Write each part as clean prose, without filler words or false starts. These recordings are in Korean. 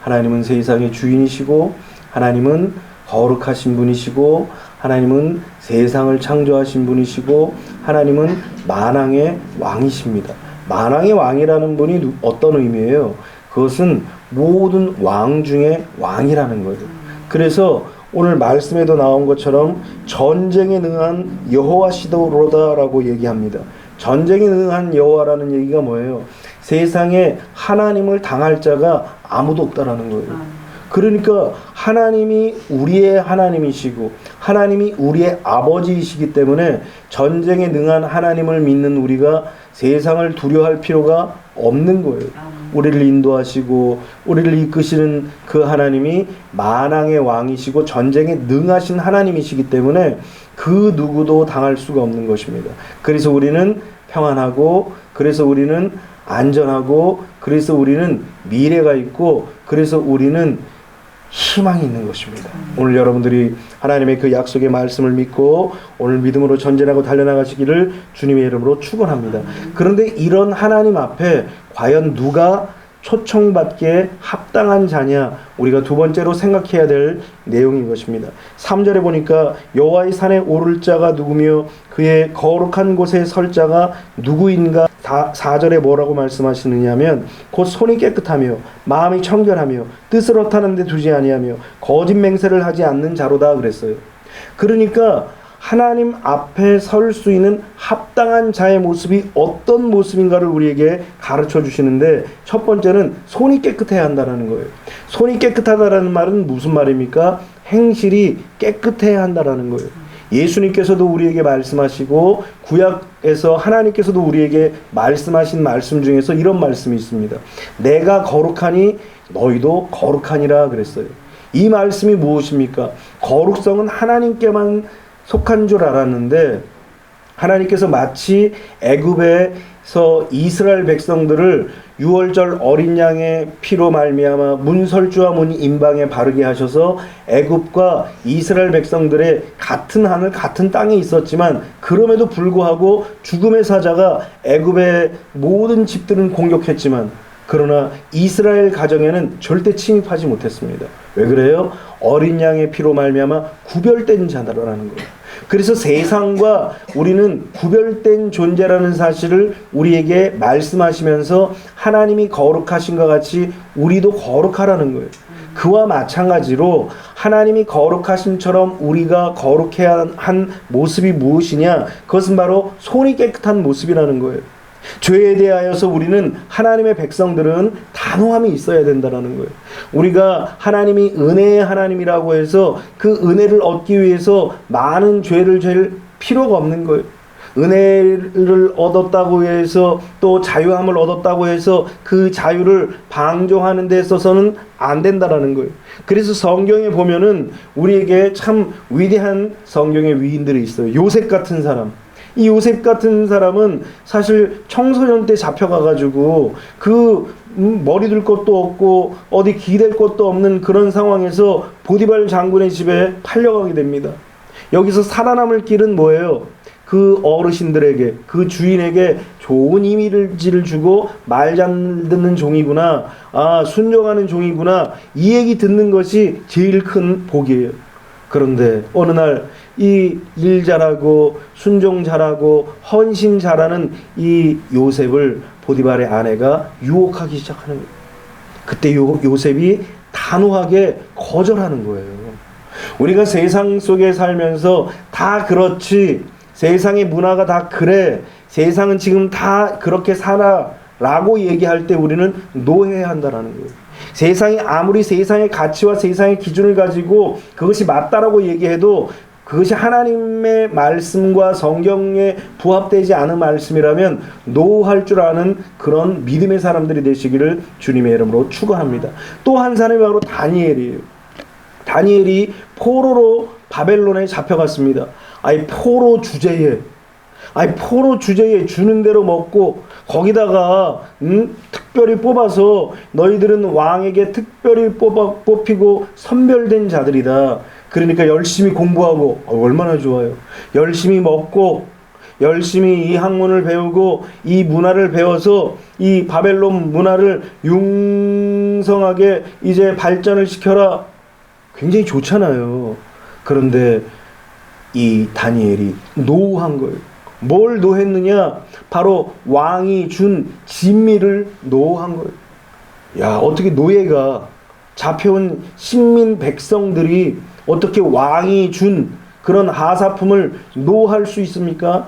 하나님은 세상의 주인이시고 하나님은 거룩하신 분이시고 하나님은 세상을 창조하신 분이시고 하나님은 만왕의 왕이십니다. 만왕의 왕이라는 분이 어떤 의미예요? 그것은 모든 왕 중에 왕이라는 거예요. 그래서 오늘 말씀에도 나온 것처럼 전쟁에 능한 여호와시도로다라고 얘기합니다. 전쟁에 능한 여호와라는 얘기가 뭐예요? 세상에 하나님을 당할 자가 아무도 없다라는 거예요. 그러니까 하나님이 우리의 하나님이시고 하나님이 우리의 아버지이시기 때문에 전쟁에 능한 하나님을 믿는 우리가 세상을 두려워할 필요가 없는 거예요. 우리를 인도하시고 우리를 이끄시는 그 하나님이 만왕의 왕이시고 전쟁에 능하신 하나님이시기 때문에 그 누구도 당할 수가 없는 것입니다. 그래서 우리는 평안하고 그래서 우리는 안전하고 그래서 우리는 미래가 있고 그래서 우리는 희망이 있는 것입니다. 오늘 여러분들이 하나님의 그 약속의 말씀을 믿고 오늘 믿음으로 전진하고 달려나가시기를 주님의 이름으로 축원합니다. 그런데 이런 하나님 앞에 과연 누가 초청받기에 합당한 자냐, 우리가 두 번째로 생각해야 될 내용인 것입니다. 3절에 보니까 여호와의 산에 오를 자가 누구며 그의 거룩한 곳에 설 자가 누구인가. 4절에 뭐라고 말씀하시느냐면 곧 손이 깨끗하며 마음이 청결하며 뜻을 허탄한 데 두지 아니하며 거짓 맹세를 하지 않는 자로다 그랬어요. 그러니까 하나님 앞에 설 수 있는 합당한 자의 모습이 어떤 모습인가를 우리에게 가르쳐 주시는데 첫 번째는 손이 깨끗해야 한다는 거예요. 손이 깨끗하다는 말은 무슨 말입니까? 행실이 깨끗해야 한다는 거예요. 예수님께서도 우리에게 말씀하시고 구약에서 하나님께서도 우리에게 말씀하신 말씀 중에서 이런 말씀이 있습니다. 내가 거룩하니 너희도 거룩하니라 그랬어요. 이 말씀이 무엇입니까? 거룩성은 하나님께만 속한 줄 알았는데 하나님께서 마치 애굽에서 이스라엘 백성들을 유월절 어린 양의 피로 말미암아 문설주와 문인방에 바르게 하셔서 애굽과 이스라엘 백성들의 같은 하늘 같은 땅에 있었지만 그럼에도 불구하고 죽음의 사자가 애굽의 모든 집들은 공격했지만 그러나 이스라엘 가정에는 절대 침입하지 못했습니다. 왜 그래요? 어린 양의 피로 말미암아 구별된 자라는 거예요. 그래서 세상과 우리는 구별된 존재라는 사실을 우리에게 말씀하시면서 하나님이 거룩하신 것 같이 우리도 거룩하라는 거예요. 그와 마찬가지로 하나님이 거룩하심처럼 우리가 거룩해야 한 모습이 무엇이냐? 그것은 바로 손이 깨끗한 모습이라는 거예요. 죄에 대하여서 우리는 하나님의 백성들은 단호함이 있어야 된다는 거예요. 우리가 하나님이 은혜의 하나님이라고 해서 그 은혜를 얻기 위해서 많은 죄를 질 필요가 없는 거예요. 은혜를 얻었다고 해서 또 자유함을 얻었다고 해서 그 자유를 방종하는 데 있어서는 안 된다라는 거예요. 그래서 성경에 보면은 우리에게 참 위대한 성경의 위인들이 있어요. 요셉 같은 사람. 이 요셉 같은 사람은 사실 청소년 때 잡혀가가지고 그 머리 둘 것도 없고 어디 기댈 것도 없는 그런 상황에서 보디발 장군의 집에 팔려가게 됩니다. 여기서 살아남을 길은 뭐예요? 그 어르신들에게 그 주인에게 좋은 이미지를 주고 말 잘 듣는 종이구나, 순종하는 종이구나, 이 얘기 듣는 것이 제일 큰 복이에요. 그런데 어느 날 이 일 잘하고 순종 잘하고 헌신 잘하는 이 요셉을 보디발의 아내가 유혹하기 시작하는 거예요. 그때 요셉이 단호하게 거절하는 거예요. 우리가 세상 속에 살면서 다 그렇지, 세상의 문화가 다 그래, 세상은 지금 다 그렇게 살아 라고 얘기할 때 우리는 노해야 한다는 거예요. 세상이 아무리 세상의 가치와 세상의 기준을 가지고 그것이 맞다라고 얘기해도 그것이 하나님의 말씀과 성경에 부합되지 않은 말씀이라면 노할 줄 아는 그런 믿음의 사람들이 되시기를 주님의 이름으로 축원합니다. 또 한 사람이 바로 다니엘이에요. 다니엘이 포로로 바벨론에 잡혀갔습니다. 포로 주제에 주는 대로 먹고 거기다가 특별히 뽑아서 너희들은 왕에게 특별히 뽑히고 선별된 자들이다. 그러니까 열심히 공부하고 얼마나 좋아요. 열심히 먹고 열심히 이 학문을 배우고 이 문화를 배워서 이 바벨론 문화를 왕성하게 이제 발전을 시켜라. 굉장히 좋잖아요. 그런데 이 다니엘이 노한 거예요. 뭘 노했느냐? 바로 왕이 준 진미를 노한 거예요. 야, 어떻게 노예가 잡혀온 식민 백성들이 어떻게 왕이 준 그런 하사품을 노할 수 있습니까?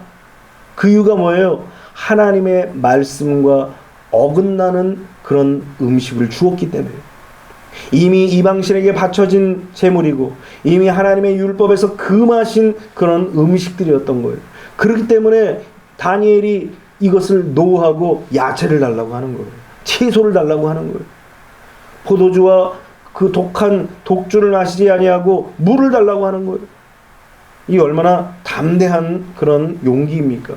그 이유가 뭐예요? 하나님의 말씀과 어긋나는 그런 음식을 주었기 때문에. 이미 이방신에게 바쳐진 제물이고 이미 하나님의 율법에서 금하신 그런 음식들이었던 거예요. 그렇기 때문에 다니엘이 이것을 노하고 야채를 달라고 하는 거예요. 채소를 달라고 하는 거예요. 포도주와 그 독한 독주를 마시지 아니하고 물을 달라고 하는 거예요. 이 얼마나 담대한 그런 용기입니까?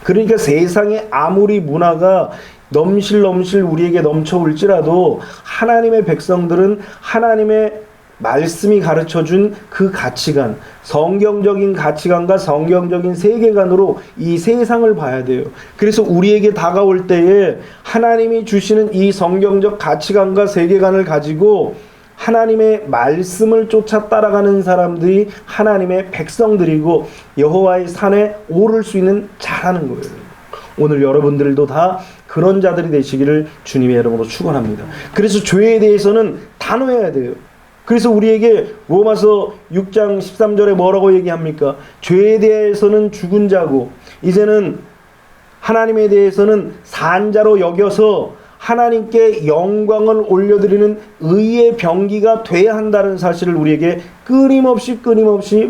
그러니까 세상에 아무리 문화가 넘실넘실 우리에게 넘쳐올지라도 하나님의 백성들은 하나님의 말씀이 가르쳐준 그 가치관, 성경적인 가치관과 성경적인 세계관으로 이 세상을 봐야 돼요. 그래서 우리에게 다가올 때에 하나님이 주시는 이 성경적 가치관과 세계관을 가지고 하나님의 말씀을 쫓아 따라가는 사람들이 하나님의 백성들이고 여호와의 산에 오를 수 있는 자라는 거예요. 오늘 여러분들도 다 그런 자들이 되시기를 주님의 이름으로 축원합니다. 그래서 죄에 대해서는 단호해야 돼요. 그래서 우리에게 로마서 6장 13절에 뭐라고 얘기합니까? 죄에 대해서는 죽은 자고 이제는 하나님에 대해서는 산 자로 여겨서 하나님께 영광을 올려드리는 의의 병기가 돼야 한다는 사실을 우리에게 끊임없이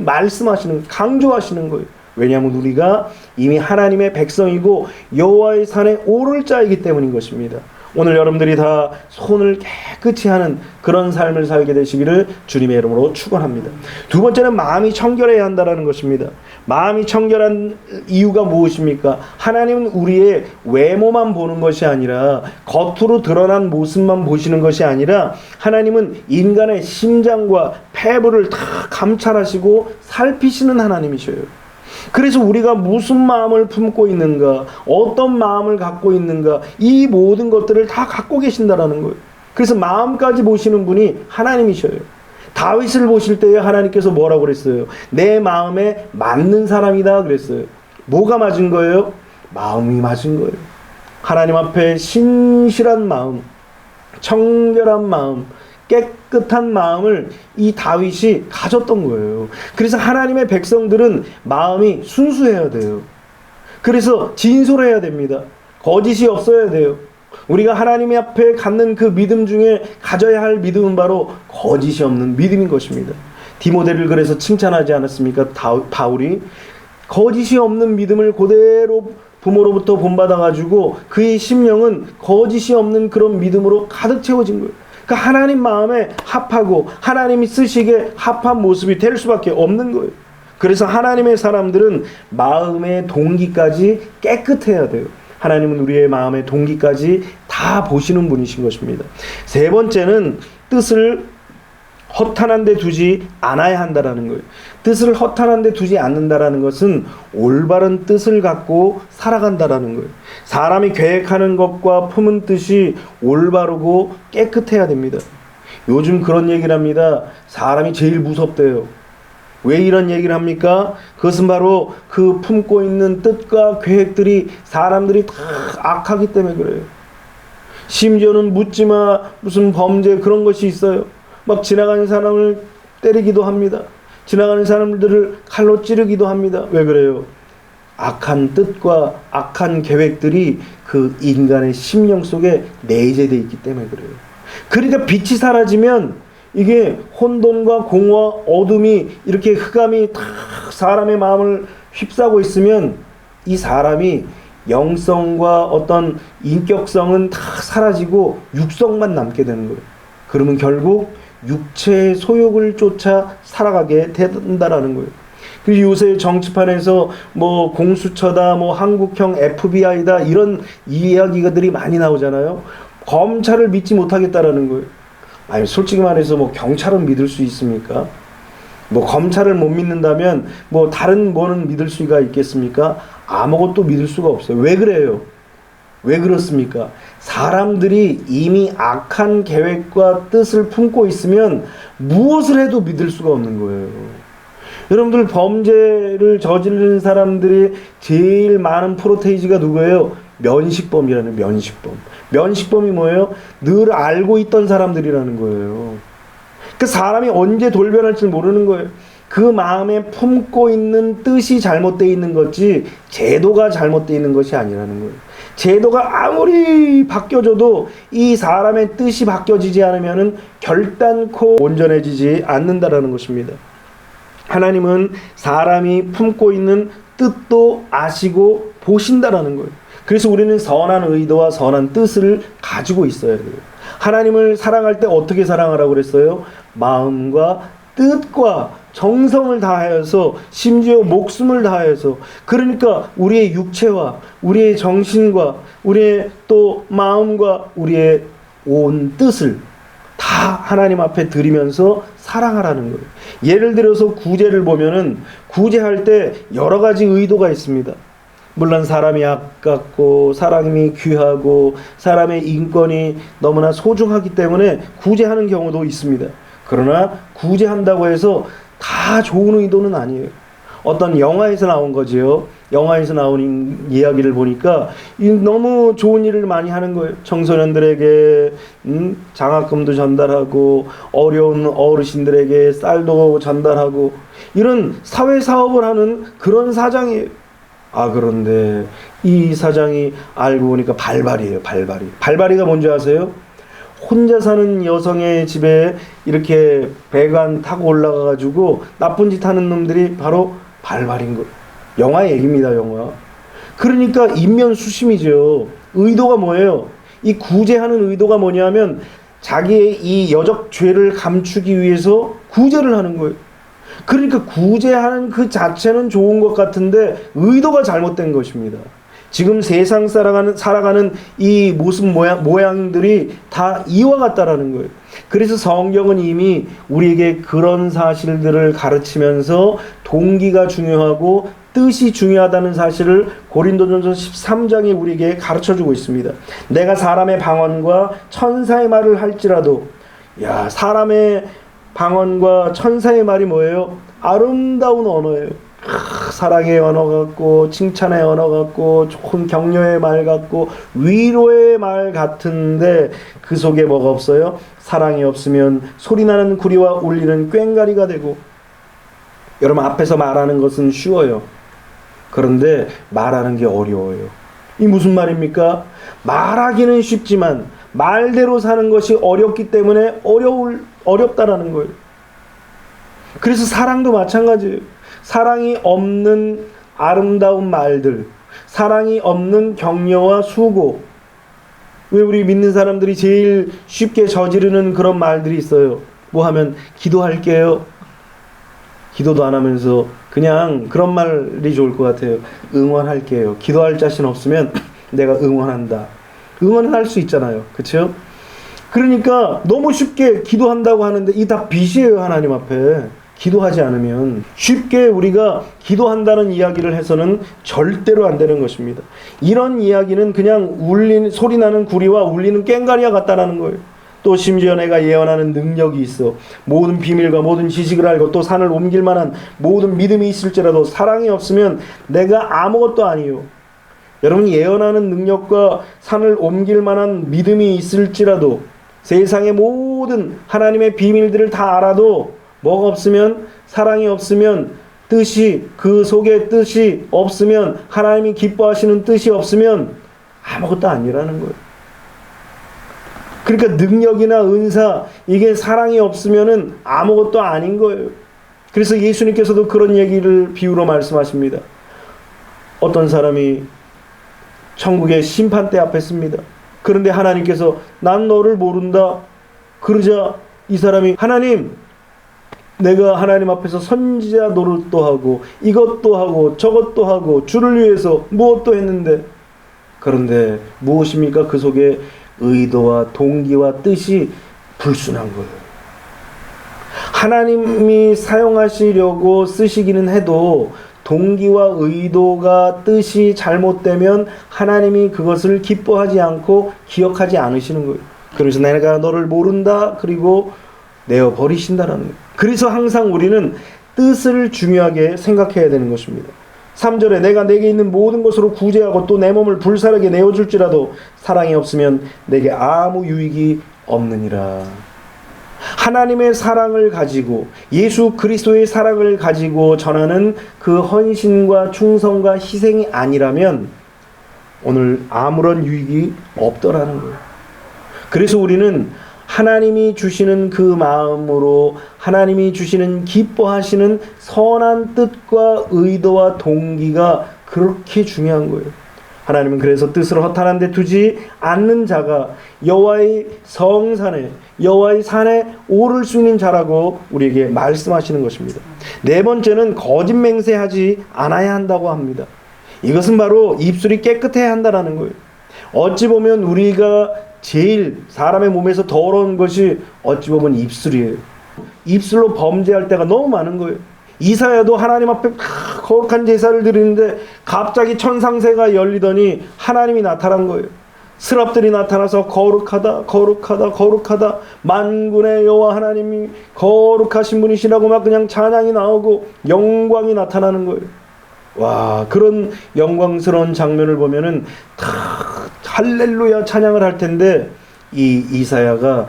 말씀하시는, 강조하시는 거예요. 왜냐하면 우리가 이미 하나님의 백성이고 여호와의 산에 오를 자이기 때문인 것입니다. 오늘 여러분들이 다 손을 깨끗이 하는 그런 삶을 살게 되시기를 주님의 이름으로 축원합니다. 두 번째는 마음이 청결해야 한다는 것입니다. 마음이 청결한 이유가 무엇입니까? 하나님은 우리의 외모만 보는 것이 아니라 겉으로 드러난 모습만 보시는 것이 아니라 하나님은 인간의 심장과 폐부를 다 감찰하시고 살피시는 하나님이셔요. 그래서 우리가 무슨 마음을 품고 있는가, 어떤 마음을 갖고 있는가, 이 모든 것들을 다 갖고 계신다라는 거예요. 그래서 마음까지 보시는 분이 하나님이셔요. 다윗을 보실 때에 하나님께서 뭐라고 그랬어요? 내 마음에 맞는 사람이다 그랬어요. 뭐가 맞은 거예요? 마음이 맞은 거예요. 하나님 앞에 신실한 마음, 청결한 마음, 깨끗한 마음을 이 다윗이 가졌던 거예요. 그래서 하나님의 백성들은 마음이 순수해야 돼요. 그래서 진솔해야 됩니다. 거짓이 없어야 돼요. 우리가 하나님 앞에 갖는 그 믿음 중에 가져야 할 믿음은 바로 거짓이 없는 믿음인 것입니다. 디모데를 그래서 칭찬하지 않았습니까? 바울이 거짓이 없는 믿음을 그대로 부모로부터 본받아가지고 그의 심령은 거짓이 없는 그런 믿음으로 가득 채워진 거예요. 그러니까 하나님 마음에 합하고 하나님이 쓰시기에 합한 모습이 될 수밖에 없는 거예요. 그래서 하나님의 사람들은 마음의 동기까지 깨끗해야 돼요. 하나님은 우리의 마음의 동기까지 다 보시는 분이신 것입니다. 세 번째는 뜻을 허탄한 데 두지 않아야 한다라는 거예요. 뜻을 허탄한 데 두지 않는다라는 것은 올바른 뜻을 갖고 살아간다라는 거예요. 사람이 계획하는 것과 품은 뜻이 올바르고 깨끗해야 됩니다. 요즘 그런 얘기를 합니다. 사람이 제일 무섭대요. 왜 이런 얘기를 합니까? 그것은 바로 그 품고 있는 뜻과 계획들이 사람들이 다 악하기 때문에 그래요. 심지어는 묻지마 무슨 범죄 그런 것이 있어요. 막 지나가는 사람을 때리기도 합니다. 지나가는 사람들을 칼로 찌르기도 합니다. 왜 그래요? 악한 뜻과 악한 계획들이 그 인간의 심령 속에 내재되어 있기 때문에 그래요. 그러니까 빛이 사라지면 이게 혼돈과 공허와 어둠이 이렇게 흑암이 다 사람의 마음을 휩싸고 있으면 이 사람이 영성과 어떤 인격성은 다 사라지고 육성만 남게 되는 거예요. 그러면 결국 육체의 소욕을 쫓아 살아가게 된다라는 거예요. 그리고 요새 정치판에서 뭐 공수처다, 뭐 한국형 FBI다 이런 이야기들이 많이 나오잖아요. 검찰을 믿지 못하겠다라는 거예요. 아니 솔직히 말해서 뭐 경찰은 믿을 수 있습니까? 뭐 검찰을 못 믿는다면 뭐 다른 뭐는 믿을 수가 있겠습니까? 아무것도 믿을 수가 없어요. 왜 그래요? 왜 그렇습니까? 사람들이 이미 악한 계획과 뜻을 품고 있으면 무엇을 해도 믿을 수가 없는 거예요. 여러분들, 범죄를 저지르는 사람들이 제일 많은 프로테이지가 누구예요? 면식범이라는, 면식범. 면식범이 뭐예요? 늘 알고 있던 사람들이라는 거예요. 그 사람이 언제 돌변할지 모르는 거예요. 그 마음에 품고 있는 뜻이 잘못되어 있는 거지 제도가 잘못되어 있는 것이 아니라는 거예요. 제도가 아무리 바뀌어져도 이 사람의 뜻이 바뀌어지지 않으면 결단코 온전해지지 않는다라는 것입니다. 하나님은 사람이 품고 있는 뜻도 아시고 보신다라는 거예요. 그래서 우리는 선한 의도와 선한 뜻을 가지고 있어야 돼요. 하나님을 사랑할 때 어떻게 사랑하라고 그랬어요? 마음과 뜻과 정성을 다하여서, 심지어 목숨을 다하여서. 그러니까 우리의 육체와 우리의 정신과 우리의 또 마음과 우리의 온 뜻을 다 하나님 앞에 드리면서 사랑하라는 거예요. 예를 들어서 구제를 보면은, 구제할 때 여러 가지 의도가 있습니다. 물론 사람이 아깝고 사람이 귀하고 사람의 인권이 너무나 소중하기 때문에 구제하는 경우도 있습니다. 그러나 구제한다고 해서 다 좋은 의도는 아니에요. 어떤 영화에서 나온 거지요. 영화에서 나온 이야기를 보니까 너무 좋은 일을 많이 하는 거예요. 청소년들에게 장학금도 전달하고, 어려운 어르신들에게 쌀도 전달하고, 이런 사회사업을 하는 그런 사장이에요. 그런데 이 사장이 알고 보니까 발발이에요. 발발이가 뭔지 아세요? 혼자 사는 여성의 집에 이렇게 배관 타고 올라가가지고 나쁜 짓 하는 놈들이 바로 발발인 거예요. 영화 얘기입니다, 영화. 그러니까 인면수심이죠. 의도가 뭐예요? 이 구제하는 의도가 뭐냐면 자기의 이 여적 죄를 감추기 위해서 구제를 하는 거예요. 그러니까 구제하는 그 자체는 좋은 것 같은데 의도가 잘못된 것입니다. 지금 세상 살아가는 이 모습 모양들이 다 이와 같다라는 거예요. 그래서 성경은 이미 우리에게 그런 사실들을 가르치면서 동기가 중요하고 뜻이 중요하다는 사실을 고린도전서 13장에 우리에게 가르쳐주고 있습니다. 내가 사람의 방언과 천사의 말을 할지라도, 사람의 방언과 천사의 말이 뭐예요? 아름다운 언어예요. 사랑의 언어 같고, 칭찬의 언어 같고, 좋은 격려의 말 같고, 위로의 말 같은데 그 속에 뭐가 없어요? 사랑이 없으면 소리나는 구리와 울리는 꽹과리가 되고. 여러분, 앞에서 말하는 것은 쉬워요. 그런데 말하는 게 어려워요. 이 무슨 말입니까? 말하기는 쉽지만 말대로 사는 것이 어렵기 때문에 어렵다라는 거예요. 그래서 사랑도 마찬가지예요. 사랑이 없는 아름다운 말들, 사랑이 없는 격려와 수고. 왜 우리 믿는 사람들이 제일 쉽게 저지르는 그런 말들이 있어요. 뭐 하면 기도할게요. 기도도 안 하면서 그냥 그런 말이 좋을 것 같아요. 응원할게요. 기도할 자신 없으면 내가 응원한다. 응원은 할 수 있잖아요. 그렇죠? 그러니까 너무 쉽게 기도한다고 하는데 이 다 빚이에요. 하나님 앞에. 기도하지 않으면. 쉽게 우리가 기도한다는 이야기를 해서는 절대로 안 되는 것입니다. 이런 이야기는 그냥 소리나는 구리와 울리는 꽹과리와 같다라는 거예요. 또 심지어 내가 예언하는 능력이 있어, 모든 비밀과 모든 지식을 알고 또 산을 옮길 만한 모든 믿음이 있을지라도 사랑이 없으면 내가 아무것도 아니요. 여러분, 예언하는 능력과 산을 옮길 만한 믿음이 있을지라도, 세상의 모든 하나님의 비밀들을 다 알아도 뭐가 없으면, 사랑이 없으면, 그 속에 뜻이 없으면, 하나님이 기뻐하시는 뜻이 없으면 아무것도 아니라는 거예요. 그러니까 능력이나 은사, 이게 사랑이 없으면은 아무것도 아닌 거예요. 그래서 예수님께서도 그런 얘기를 비유로 말씀하십니다. 어떤 사람이 천국의 심판대 앞에 씁니다. 그런데 하나님께서 난 너를 모른다. 그러자 이 사람이, 하나님, 내가 하나님 앞에서 선지자 노릇도 하고 이것도 하고 저것도 하고 주를 위해서 무엇도 했는데, 그런데 무엇입니까? 그 속에 의도와 동기와 뜻이 불순한 거예요. 하나님이 사용하시려고 쓰시기는 해도 동기와 의도가 뜻이 잘못되면 하나님이 그것을 기뻐하지 않고 기억하지 않으시는 거예요. 그래서 내가 너를 모른다 그리고 내어 버리신다라는 거예요. 그래서 항상 우리는 뜻을 중요하게 생각해야 되는 것입니다. 3절에 내가 내게 있는 모든 것으로 구제하고 또 내 몸을 불사르게 내어줄지라도 사랑이 없으면 내게 아무 유익이 없느니라. 하나님의 사랑을 가지고 예수 그리스도의 사랑을 가지고 전하는 그 헌신과 충성과 희생이 아니라면 오늘 아무런 유익이 없더라는 거예요. 그래서 우리는 하나님이 주시는 그 마음으로 하나님이 주시는 기뻐하시는 선한 뜻과 의도와 동기가 그렇게 중요한 거예요. 하나님은 그래서 뜻을 허탄한 데 두지 않는 자가 여호와의 성산에 여호와의 산에 오를 수 있는 자라고 우리에게 말씀하시는 것입니다. 네 번째는 거짓 맹세하지 않아야 한다고 합니다. 이것은 바로 입술이 깨끗해야 한다는 거예요. 어찌 보면 우리가 제일 사람의 몸에서 더러운 것이 어찌 보면 입술이에요. 입술로 범죄할 때가 너무 많은 거예요. 이사야도 하나님 앞에 거룩한 제사를 드리는데 갑자기 천상세가 열리더니 하나님이 나타난 거예요. 스랍들이 나타나서 거룩하다 거룩하다 거룩하다 만군의 여호와 하나님이 거룩하신 분이시라고 막 그냥 찬양이 나오고 영광이 나타나는 거예요. 와, 그런 영광스러운 장면을 보면은 다 할렐루야 찬양을 할 텐데 이 이사야가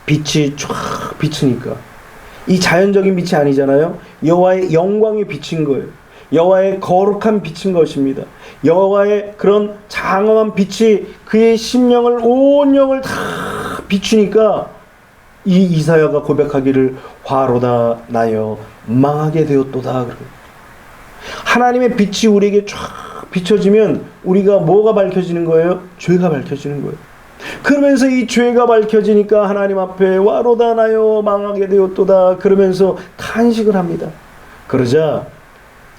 빛이 쫙 비추니까 이 자연적인 빛이 아니잖아요. 여호와의 영광이 비친 거예요. 여호와의 거룩한 빛인 것입니다. 여호와의 그런 장엄한 빛이 그의 심령을 온 영을 다 비추니까 이 이사야가 고백하기를 화로다 나여 망하게 되었도다. 하나님의 빛이 우리에게 쫙 비춰지면 우리가 뭐가 밝혀지는 거예요? 죄가 밝혀지는 거예요. 그러면서 이 죄가 밝혀지니까 하나님 앞에 와로다 나여 망하게 되었도다 그러면서 탄식을 합니다. 그러자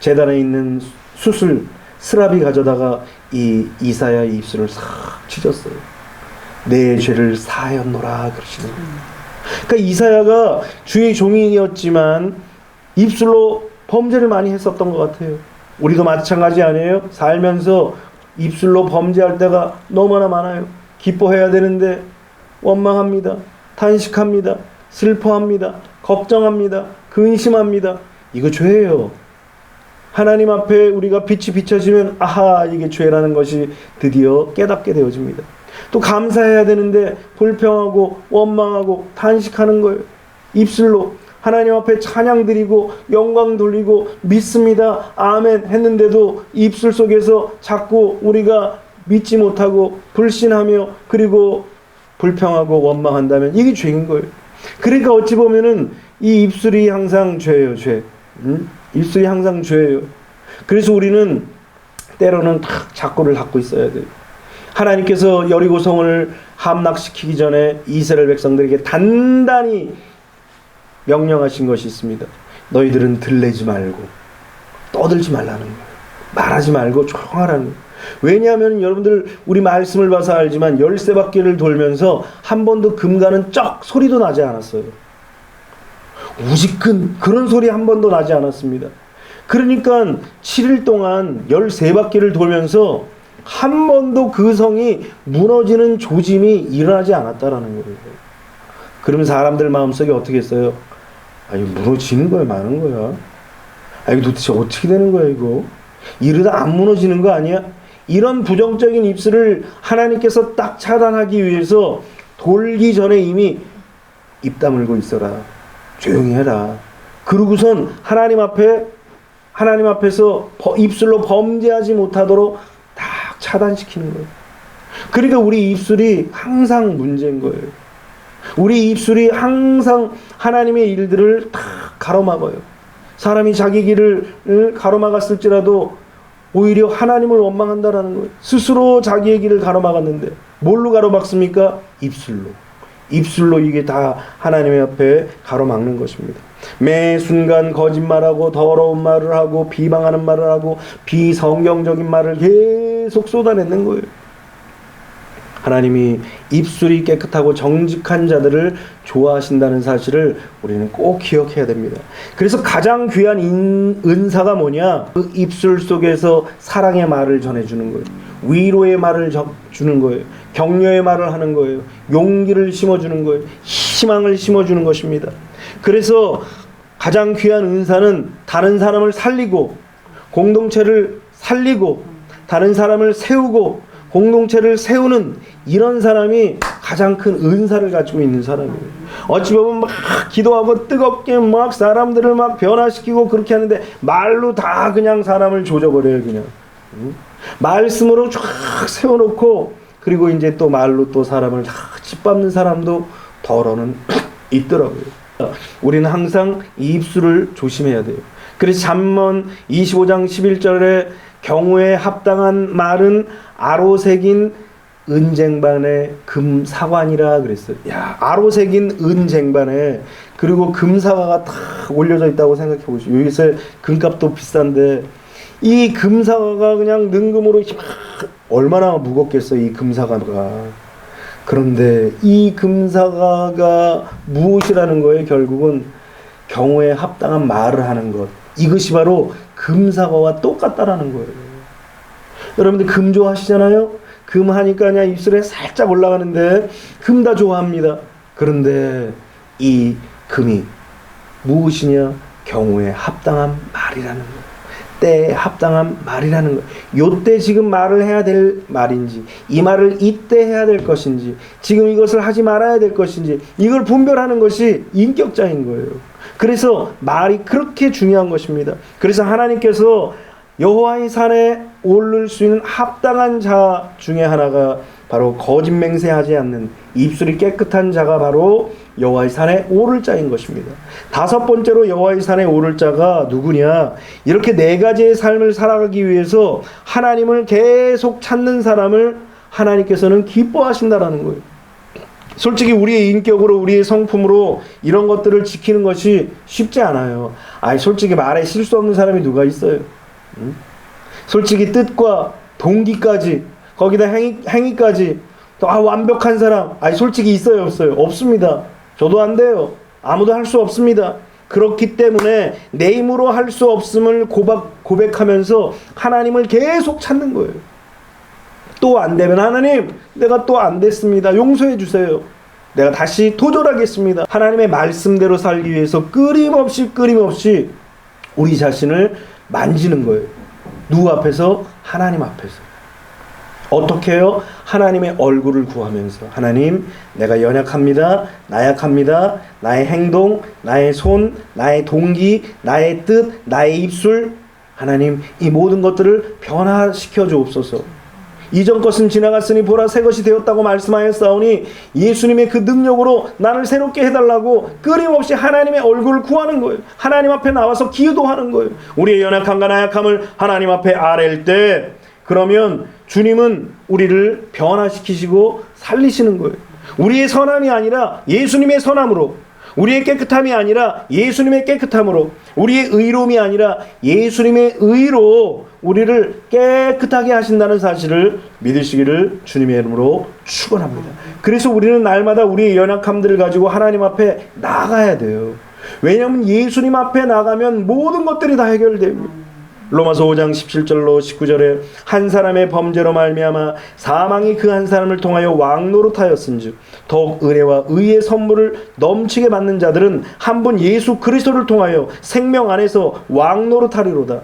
제단에 있는 숯을 스랍이 가져다가 이 이사야의 입술을 싹 찢었어요. 내 죄를 사하였노라 그러시는 거예요. 그러니까 이사야가 주의 종이었지만 입술로 범죄를 많이 했었던 것 같아요. 우리도 마찬가지 아니에요? 살면서 입술로 범죄할 때가 너무나 많아요. 기뻐해야 되는데 원망합니다. 탄식합니다. 슬퍼합니다. 걱정합니다. 근심합니다. 이거 죄예요. 하나님 앞에 우리가 빛이 비춰지면 아하 이게 죄라는 것이 드디어 깨닫게 되어집니다. 또 감사해야 되는데 불평하고 원망하고 탄식하는 거예요. 입술로 하나님 앞에 찬양 드리고 영광 돌리고 믿습니다 아멘 했는데도 입술 속에서 자꾸 우리가 믿지 못하고 불신하며 그리고 불평하고 원망한다면 이게 죄인 거예요. 그러니까 어찌 보면은 이 입술이 항상 죄예요. 죄. 입술이 항상 죄예요. 그래서 우리는 때로는 탁 작고를 닫고 있어야 돼요. 하나님께서 여리고성을 함락시키기 전에 이스라엘 백성들에게 단단히 명령하신 것이 있습니다. 너희들은 들레지 말고 떠들지 말라는 거예요. 말하지 말고 조용하라는 거예요. 왜냐하면 여러분들 우리 말씀을 봐서 알지만 13바퀴를 돌면서 한 번도 금가는 쩍 소리도 나지 않았어요. 우지끈 그런 소리 한 번도 나지 않았습니다. 그러니까 7일 동안 13바퀴를 돌면서 한 번도 그 성이 무너지는 조짐이 일어나지 않았다라는 거예요. 그러면 사람들 마음속에 어떻게 했어요? 아니 무너지는 거야 마는 거야? 아 이거 도대체 어떻게 되는 거야 이거? 이러다 안 무너지는 거 아니야? 이런 부정적인 입술을 하나님께서 딱 차단하기 위해서 돌기 전에 이미 입 다물고 있어라. 조용히 해라. 그러고선 하나님 앞에서 입술로 범죄하지 못하도록 딱 차단시키는 거예요. 그러니까 우리 입술이 항상 문제인 거예요. 우리 입술이 항상 하나님의 일들을 다 가로막아요. 사람이 자기 길을 가로막았을지라도 오히려 하나님을 원망한다라는 거예요. 스스로 자기의 길을 가로막았는데 뭘로 가로막습니까? 입술로 이게 다 하나님의 앞에 가로막는 것입니다. 매 순간 거짓말하고 더러운 말을 하고 비방하는 말을 하고 비성경적인 말을 계속 쏟아내는 거예요. 하나님이 입술이 깨끗하고 정직한 자들을 좋아하신다는 사실을 우리는 꼭 기억해야 됩니다. 그래서 가장 귀한 은사가 뭐냐? 그 입술 속에서 사랑의 말을 전해주는 거예요. 위로의 말을 주는 거예요. 격려의 말을 하는 거예요. 용기를 심어주는 거예요. 희망을 심어주는 것입니다. 그래서 가장 귀한 은사는 다른 사람을 살리고 공동체를 살리고 다른 사람을 세우고 공동체를 세우는 이런 사람이 가장 큰 은사를 가지고 있는 사람이에요. 어찌 보면 막 기도하고 뜨겁게 막 사람들을 막 변화시키고 그렇게 하는데 말로 다 그냥 사람을 조져버려요. 그냥 말씀으로 쫙 세워놓고 그리고 이제 또 말로 또 사람을 다 짓밟는 사람도 더러는 있더라고요. 우리는 항상 이 입술을 조심해야 돼요. 그래서 잠언 25장 11절에 경우에 합당한 말은 아로새긴 은쟁반에 금사관이라 그랬어요. 야, 아로새긴 은쟁반에 그리고 금사과가 탁 올려져 있다고 생각해 보시죠. 여기서 금값도 비싼데 이 금사과가 그냥 능금으로 얼마나 무겁겠어요, 이 금사과가. 그런데 이 금사과가 무엇이라는 거예요? 결국은 경우에 합당한 말을 하는 것. 이것이 바로 금사과와 똑같다라는 거예요. 여러분들 금 좋아하시잖아요? 금 하니까 그냥 입술에 살짝 올라가는데 금 다 좋아합니다. 그런데 이 금이 무엇이냐? 경우에 합당한 말이라는 거예요. 때에 합당한 말이라는 거예요. 요때 지금 말을 해야 될 말인지 이 말을 이때 해야 될 것인지 지금 이것을 하지 말아야 될 것인지 이걸 분별하는 것이 인격자인 거예요. 그래서 말이 그렇게 중요한 것입니다. 그래서 하나님께서 여호와의 산에 오를 수 있는 합당한 자 중에 하나가 바로 거짓 맹세하지 않는 입술이 깨끗한 자가 바로 여호와의 산에 오를 자인 것입니다. 다섯 번째로 여호와의 산에 오를 자가 누구냐? 이렇게 네 가지의 삶을 살아가기 위해서 하나님을 계속 찾는 사람을 하나님께서는 기뻐하신다라는 거예요. 솔직히 우리의 인격으로 우리의 성품으로 이런 것들을 지키는 것이 쉽지 않아요. 솔직히 말에 실수 없는 사람이 누가 있어요? 솔직히 뜻과 동기까지 거기다 행위까지 또 완벽한 사람 솔직히 있어요 없어요? 없습니다. 저도 안 돼요. 아무도 할 수 없습니다. 그렇기 때문에 내 힘으로 할 수 없음을 고백하면서 하나님을 계속 찾는 거예요. 또 안 되면 하나님 내가 또 안 됐습니다. 용서해 주세요. 내가 다시 도전하겠습니다. 하나님의 말씀대로 살기 위해서 끊임없이 우리 자신을 만지는 거예요. 누구 앞에서? 하나님 앞에서. 어떻게 해요? 하나님의 얼굴을 구하면서 하나님 내가 연약합니다. 나약합니다. 나의 행동, 나의 손, 나의 동기, 나의 뜻, 나의 입술 하나님 이 모든 것들을 변화시켜 주옵소서. 이전 것은 지나갔으니 보라 새 것이 되었다고 말씀하였사오니 예수님의 그 능력으로 나를 새롭게 해달라고 끊임없이 하나님의 얼굴을 구하는 거예요. 하나님 앞에 나와서 기도하는 거예요. 우리의 연약함과 나약함을 하나님 앞에 아랠 때 그러면 주님은 우리를 변화시키시고 살리시는 거예요. 우리의 선함이 아니라 예수님의 선함으로, 우리의 깨끗함이 아니라 예수님의 깨끗함으로, 우리의 의로움이 아니라 예수님의 의로 우리를 깨끗하게 하신다는 사실을 믿으시기를 주님의 이름으로 축원합니다. 그래서 우리는 날마다 우리의 연약함들을 가지고 하나님 앞에 나가야 돼요. 왜냐하면 예수님 앞에 나가면 모든 것들이 다 해결됩니다. 로마서 5장 17절로 19절에 한 사람의 범죄로 말미암아 사망이 그 한 사람을 통하여 왕노릇하였은즉 더욱 은혜와 의의 선물을 넘치게 받는 자들은 한 분 예수 그리스도를 통하여 생명 안에서 왕노릇하리로다.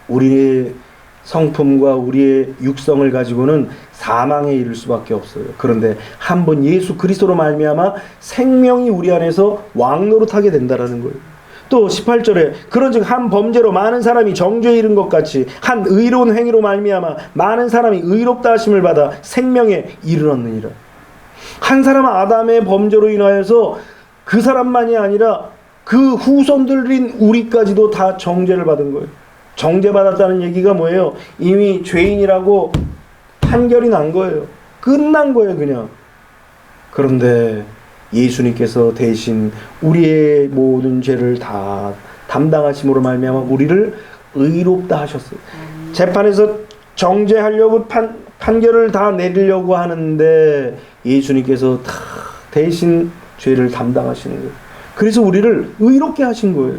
우리의 성품과 우리의 육성을 가지고는 사망에 이를 수밖에 없어요. 그런데 한 분 예수 그리스도로 말미암아 생명이 우리 안에서 왕노릇하게 된다라는 거예요. 또 18절에 그런즉 한 범죄로 많은 사람이 정죄에 이른 것 같이 한 의로운 행위로 말미암아 많은 사람이 의롭다 하심을 받아 생명에 이르렀느니라. 한 사람 아담의 범죄로 인하여서 그 사람만이 아니라 그 후손들인 우리까지도 다 정죄를 받은 거예요. 정죄받았다는 얘기가 뭐예요? 이미 죄인이라고 판결이 난 거예요. 끝난 거예요 그냥. 그런데 예수님께서 대신 우리의 모든 죄를 다 담당하심으로 말미암아 우리를 의롭다 하셨어요. 재판에서 정죄하려고 판결을 다 내리려고 하는데 예수님께서 다 대신 죄를 담당하시는 거예요. 그래서 우리를 의롭게 하신 거예요.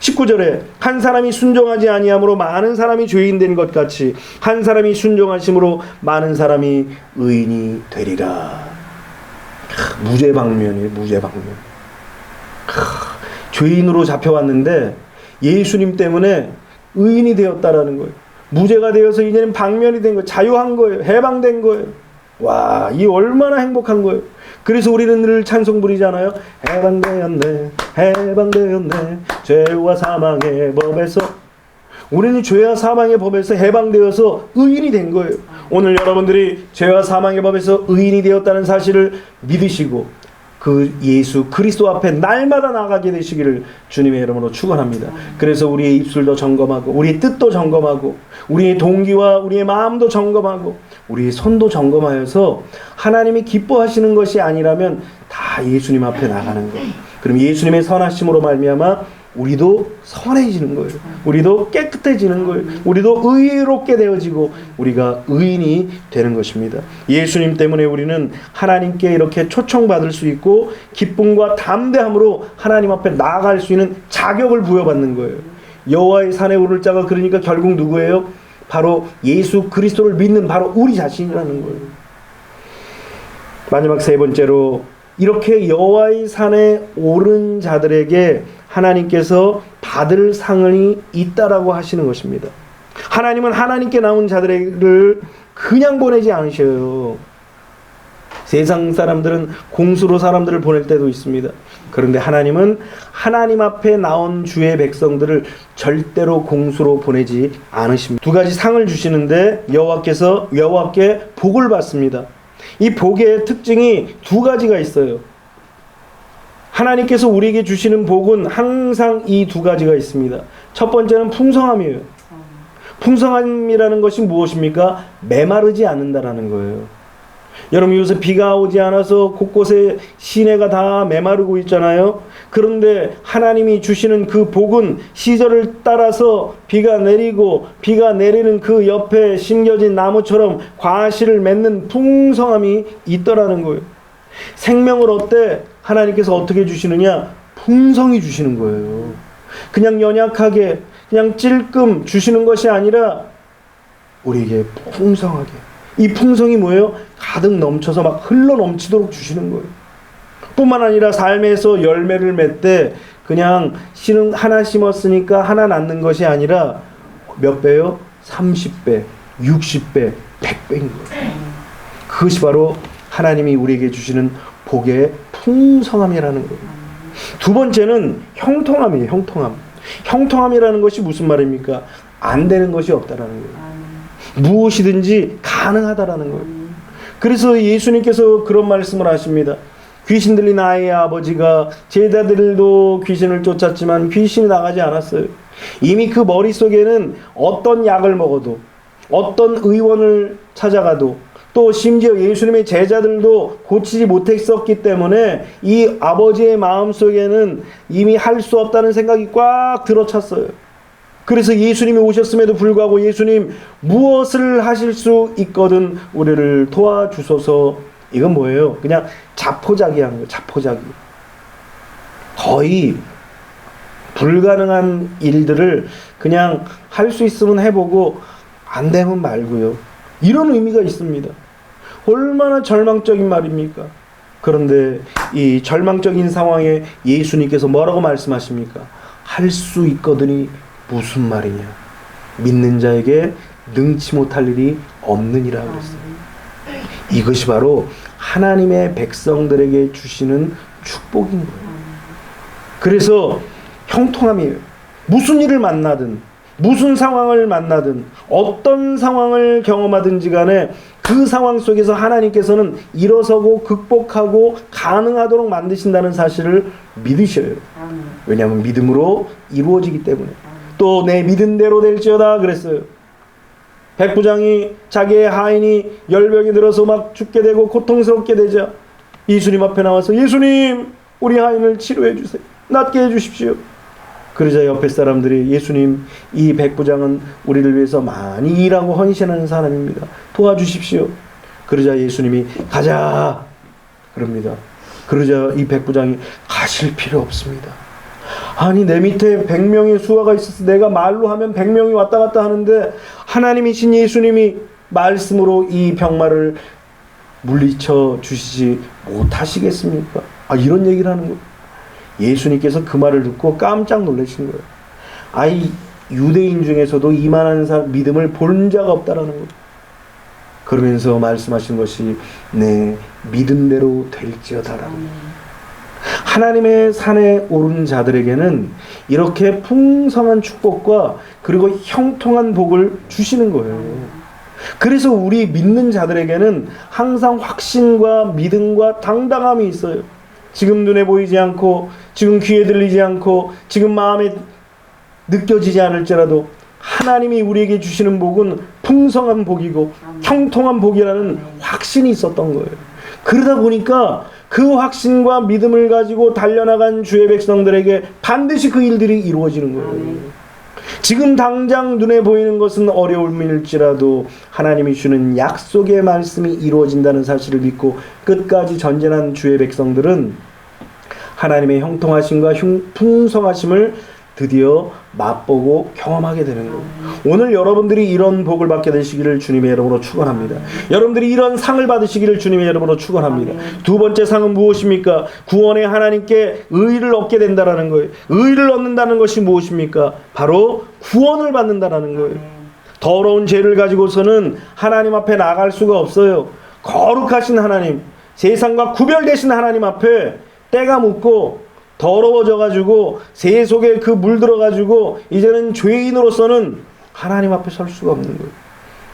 19절에 한 사람이 순종하지 아니함으로 많은 사람이 죄인 된 것 같이 한 사람이 순종하심으로 많은 사람이 의인이 되리라. 무죄방면이에요. 무죄방면. 죄인으로 잡혀왔는데 예수님 때문에 의인이 되었다라는 거예요. 무죄가 되어서 이제는 방면이 된 거예요. 자유한 거예요. 해방된 거예요. 와, 이 얼마나 행복한 거예요. 그래서 우리는 늘 찬송 부리잖아요. 해방되었네, 해방되었네, 죄와 사망의 법에서. 우리는 죄와 사망의 법에서 해방되어서 의인이 된 거예요. 오늘 여러분들이 죄와 사망의 법에서 의인이 되었다는 사실을 믿으시고 그 예수 그리스도 앞에 날마다 나가게 되시기를 주님의 이름으로 축원합니다. 그래서 우리의 입술도 점검하고 우리의 뜻도 점검하고 우리의 동기와 우리의 마음도 점검하고 우리의 손도 점검하여서 하나님이 기뻐하시는 것이 아니라면 다 예수님 앞에 나가는 거예요. 그럼 예수님의 선하심으로 말미암아 우리도 선해지는 거예요. 우리도 깨끗해지는 거예요. 우리도 의롭게 되어지고 우리가 의인이 되는 것입니다. 예수님 때문에 우리는 하나님께 이렇게 초청받을 수 있고 기쁨과 담대함으로 하나님 앞에 나아갈 수 있는 자격을 부여받는 거예요. 여호와의 산에 오를 자가 그러니까 결국 누구예요? 바로 예수 그리스도를 믿는 바로 우리 자신이라는 거예요. 마지막 세 번째로 이렇게 여호와의 산에 오른 자들에게 하나님께서 받을 상이 있다라고 하시는 것입니다. 하나님은 하나님께 나온 자들을 그냥 보내지 않으셔요. 세상 사람들은 공수로 사람들을 보낼 때도 있습니다. 그런데 하나님은 하나님 앞에 나온 주의 백성들을 절대로 공수로 보내지 않으십니다. 두 가지 상을 주시는데 여호와께 복을 받습니다. 이 복의 특징이 두 가지가 있어요. 하나님께서 우리에게 주시는 복은 항상 이 두 가지가 있습니다. 첫 번째는 풍성함이에요. 풍성함이라는 것이 무엇입니까? 메마르지 않는다라는 거예요. 여러분 요새 비가 오지 않아서 곳곳에 시내가 다 메마르고 있잖아요. 그런데 하나님이 주시는 그 복은 시절을 따라서 비가 내리고 비가 내리는 그 옆에 심겨진 나무처럼 과실을 맺는 풍성함이 있더라는 거예요. 생명을 어때? 하나님께서 어떻게 주시느냐? 풍성히 주시는 거예요. 그냥 연약하게 그냥 찔끔 주시는 것이 아니라 우리에게 풍성하게. 이 풍성이 뭐예요? 가득 넘쳐서 막 흘러 넘치도록 주시는 거예요. 뿐만 아니라 삶에서 열매를 맺되 그냥 씨는 하나 심었으니까 하나 낳는 것이 아니라 몇 배요? 30배, 60배, 100배인 거예요. 그것이 바로 하나님이 우리에게 주시는 복의 풍성함이라는 거예요. 두 번째는 형통함이에요. 형통함. 형통함이라는 것이 무슨 말입니까? 안 되는 것이 없다라는 거예요. 무엇이든지 가능하다라는 거예요. 그래서 예수님께서 그런 말씀을 하십니다. 귀신 들린 아이의 아버지가 제자들도 귀신을 쫓았지만 귀신이 나가지 않았어요. 이미 그 머릿속에는 어떤 약을 먹어도 어떤 의원을 찾아가도 또 심지어 예수님의 제자들도 고치지 못했었기 때문에 이 아버지의 마음속에는 이미 할 수 없다는 생각이 꽉 들어찼어요. 그래서 예수님이 오셨음에도 불구하고 예수님 무엇을 하실 수 있거든 우리를 도와주소서. 이건 뭐예요? 그냥 자포자기한 거예요. 자포자기. 거의 불가능한 일들을 그냥 할 수 있으면 해보고 안 되면 말고요. 이런 의미가 있습니다. 얼마나 절망적인 말입니까? 그런데 이 절망적인 상황에 예수님께서 뭐라고 말씀하십니까? 할 수 있거든이 무슨 말이냐? 믿는 자에게 능치 못할 일이 없느니라 그랬어요. 이것이 바로 하나님의 백성들에게 주시는 축복인 거예요. 그래서 형통함이에요. 무슨 일을 만나든 무슨 상황을 만나든 어떤 상황을 경험하든지 간에 그 상황 속에서 하나님께서는 일어서고 극복하고 가능하도록 만드신다는 사실을 믿으셔요. 왜냐하면 믿음으로 이루어지기 때문에. 또 내 믿은 대로 될지어다 그랬어요. 백부장이 자기의 하인이 열병이 들어서 막 죽게 되고 고통스럽게 되자 예수님 앞에 나와서 예수님 우리 하인을 치료해 주세요. 낫게 해 주십시오. 그러자 옆에 사람들이 예수님, 이 백부장은 우리를 위해서 많이 일하고 헌신하는 사람입니다. 도와주십시오. 그러자 예수님이 가자 그럽니다. 그러자 이 백부장이 가실 필요 없습니다. 아니 내 밑에 100명의 수하가 있어서 내가 말로 하면 100명이 왔다 갔다 하는데 하나님이신 예수님이 말씀으로 이 병마를 물리쳐 주시지 못하시겠습니까? 이런 얘기를 하는 거예요. 예수님께서 그 말을 듣고 깜짝 놀라신 거예요. 유대인 중에서도 이만한 믿음을 본 자가 없다라는 거예요. 그러면서 말씀하신 것이 내 믿음대로 될지어다라는 거예요. 하나님의 산에 오른 자들에게는 이렇게 풍성한 축복과 그리고 형통한 복을 주시는 거예요. 그래서 우리 믿는 자들에게는 항상 확신과 믿음과 당당함이 있어요. 지금 눈에 보이지 않고 지금 귀에 들리지 않고 지금 마음에 느껴지지 않을지라도 하나님이 우리에게 주시는 복은 풍성한 복이고 형통한 복이라는 확신이 있었던 거예요. 그러다 보니까 그 확신과 믿음을 가지고 달려나간 주의 백성들에게 반드시 그 일들이 이루어지는 거예요. 지금 당장 눈에 보이는 것은 어려움일지라도 하나님이 주는 약속의 말씀이 이루어진다는 사실을 믿고 끝까지 전진한 주의 백성들은 하나님의 형통하심과 풍성하심을 드디어 맛보고 경험하게 되는 거예요. 오늘 여러분들이 이런 복을 받게 되시기를 주님의 이름으로 축원합니다. 여러분들이 이런 상을 받으시기를 주님의 이름으로 축원합니다. 두 번째 상은 무엇입니까? 구원에 하나님께 의를 얻게 된다라는 거예요. 의를 얻는다는 것이 무엇입니까? 바로 구원을 받는다라는 거예요. 더러운 죄를 가지고서는 하나님 앞에 나갈 수가 없어요. 거룩하신 하나님, 세상과 구별되신 하나님 앞에 때가 묻고 더러워져가지고 새 속에 그 물들어가지고 이제는 죄인으로서는 하나님 앞에 설 수가 없는 거예요.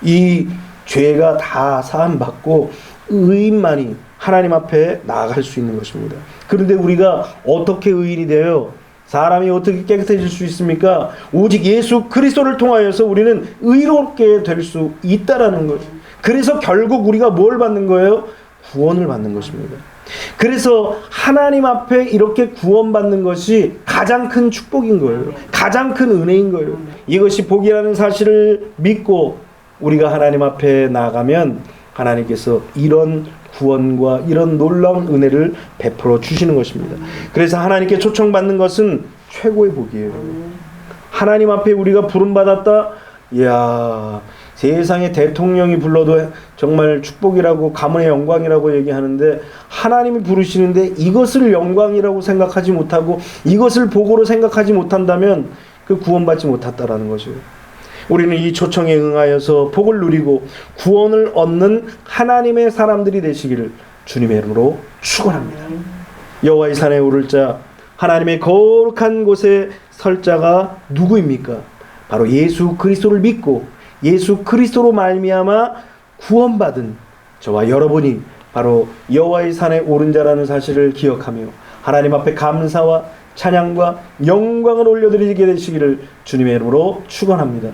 이 죄가 다 사함받고 의인만이 하나님 앞에 나아갈 수 있는 것입니다. 그런데 우리가 어떻게 의인이 되어요? 사람이 어떻게 깨끗해질 수 있습니까? 오직 예수 그리스도를 통하여서 우리는 의롭게 될 수 있다라는 거죠. 그래서 결국 우리가 뭘 받는 거예요? 구원을 받는 것입니다. 그래서 하나님 앞에 이렇게 구원받는 것이 가장 큰 축복인 거예요. 가장 큰 은혜인 거예요. 이것이 복이라는 사실을 믿고 우리가 하나님 앞에 나가면 하나님께서 이런 구원과 이런 놀라운 은혜를 베풀어 주시는 것입니다. 그래서 하나님께 초청받는 것은 최고의 복이에요. 하나님 앞에 우리가 부름받았다. 이야, 세상에 대통령이 불러도 정말 축복이라고 가문의 영광이라고 얘기하는데 하나님이 부르시는데 이것을 영광이라고 생각하지 못하고 이것을 복으로 생각하지 못한다면 그 구원받지 못했다라는 거죠. 우리는 이 초청에 응하여서 복을 누리고 구원을 얻는 하나님의 사람들이 되시기를 주님의 이름으로 축원합니다. 여호와의 산에 오를 자, 하나님의 거룩한 곳에 설 자가 누구입니까? 바로 예수 그리스도를 믿고 예수 그리스도로 말미암아 구원받은 저와 여러분이 바로 여호와의 산에 오른 자라는 사실을 기억하며 하나님 앞에 감사와 찬양과 영광을 올려드리게 되시기를 주님의 이름으로 축원합니다.